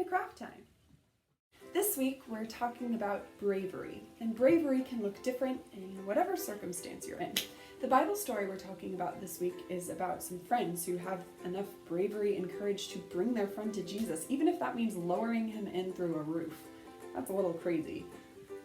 craft time. This week we're talking about bravery, and bravery can look different in whatever circumstance you're in. The Bible story we're talking about this week is about some friends who have enough bravery and courage to bring their friend to Jesus, even if that means lowering him in through a roof. That's a little crazy.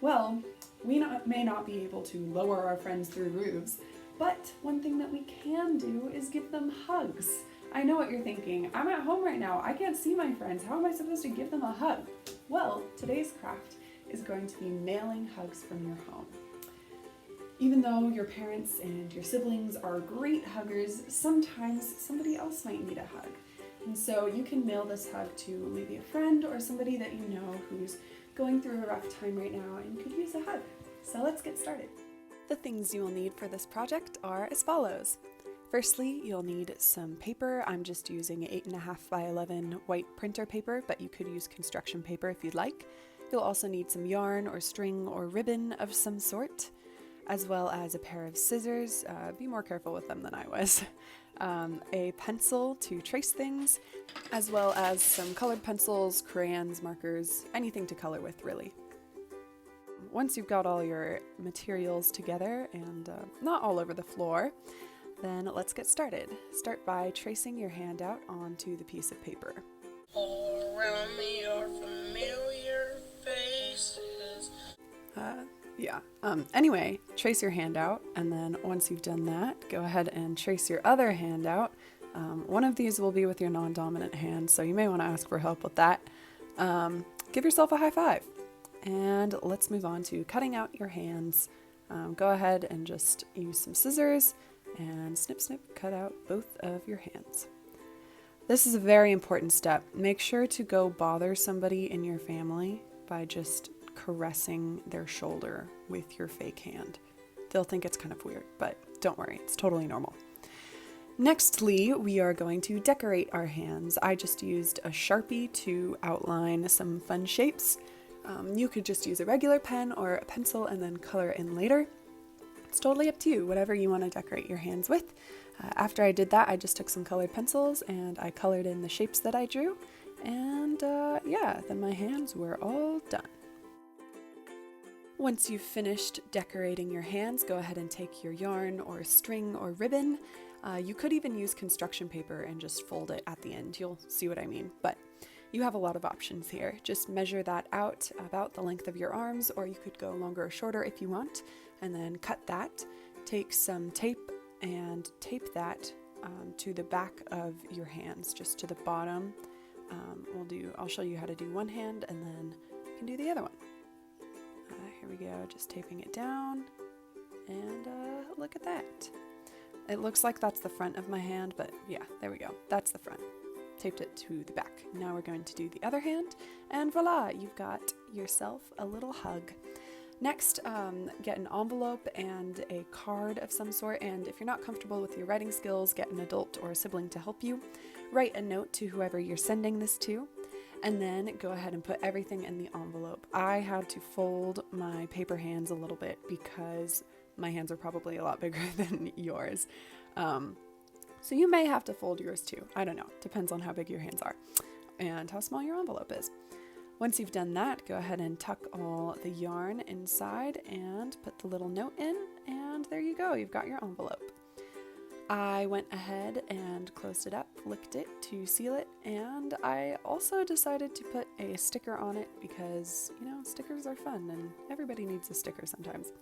Well, we may not be able to lower our friends through roofs, but one thing that we can do is give them hugs. I know what you're thinking. I'm at home right now. I can't see my friends. How am I supposed to give them a hug? Well, today's craft is going to be mailing hugs from your home. Even though your parents and your siblings are great huggers, sometimes somebody else might need a hug. And so you can mail this hug to maybe a friend or somebody that you know who's going through a rough time right now and could use a hug. So let's get started. The things you will need for this project are as follows. Firstly, you'll need some paper. I'm just using 8.5 by 11 white printer paper, but you could use construction paper if you'd like. You'll also need some yarn or string or ribbon of some sort, as well as a pair of scissors. Be more careful with them than I was. A pencil to trace things, as well as some colored pencils, crayons, markers, anything to color with, really. Once you've got all your materials together and not all over the floor, then let's get started. Start by tracing your hand out onto the piece of paper. All around me are familiar faces. Anyway, trace your hand out, and then once you've done that, go ahead and trace your other hand out. One of these will be with your non-dominant hand, so you may want to ask for help with that. Give yourself a high five. And let's move on to cutting out your hands. Go ahead and just use some scissors and snip, snip, cut out both of your hands. This is a very important step. Make sure to go bother somebody in your family by just caressing their shoulder with your fake hand. They'll think it's kind of weird, but don't worry, it's totally normal. Nextly, we are going to decorate our hands. I just used a Sharpie to outline some fun shapes. You could just use a regular pen or a pencil and then color in later. It's totally up to you, whatever you want to decorate your hands with. After I did that, I just took some colored pencils and I colored in the shapes that I drew. And then my hands were all done. Once you've finished decorating your hands, go ahead and take your yarn or string or ribbon. You could even use construction paper and just fold it at the end. You'll see what I mean, but you have a lot of options here. Just measure that out about the length of your arms, or you could go longer or shorter if you want, and then cut that. Take some tape and tape that to the back of your hands, just to the bottom. I'll show you how to do one hand, and then you can do the other one. Here we go, just taping it down, and look at that. It looks like that's the front of my hand, but yeah, there we go, that's the front. Taped it to the back. Now we're going to do the other hand, and voila, you've got yourself a little hug. Next, get an envelope and a card of some sort, and if you're not comfortable with your writing skills, get an adult or a sibling to help you. Write a note to whoever you're sending this to, and then go ahead and put everything in the envelope. I had to fold my paper hands a little bit because my hands are probably a lot bigger than yours. So you may have to fold yours too. I don't know. Depends on how big your hands are and how small your envelope is. Once you've done that, go ahead and tuck all the yarn inside and put the little note in, and there you go. You've got your envelope. I went ahead and closed it up, licked it to seal it, and I also decided to put a sticker on it because, stickers are fun and everybody needs a sticker sometimes.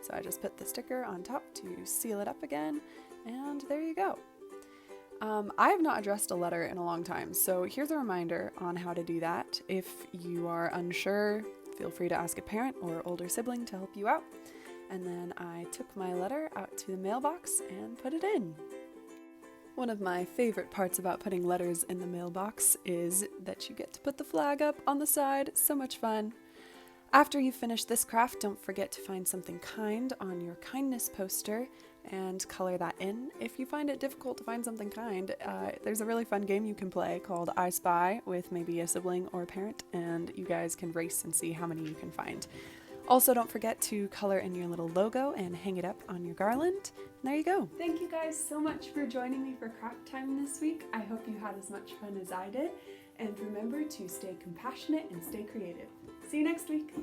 So I just put the sticker on top to seal it up again, and there you go. I have not addressed a letter in a long time, so here's a reminder on how to do that. If you are unsure, feel free to ask a parent or older sibling to help you out. And then I took my letter out to the mailbox and put it in. One of my favorite parts about putting letters in the mailbox is that you get to put the flag up on the side. So much fun. After you finish this craft, don't forget to find something kind on your kindness poster and color that in. If you find it difficult to find something kind, there's a really fun game you can play called I Spy with maybe a sibling or a parent, and you guys can race and see how many you can find. Also, don't forget to color in your little logo and hang it up on your garland. And there you go. Thank you guys so much for joining me for craft time this week. I hope you had as much fun as I did. And remember to stay compassionate and stay creative. See you next week.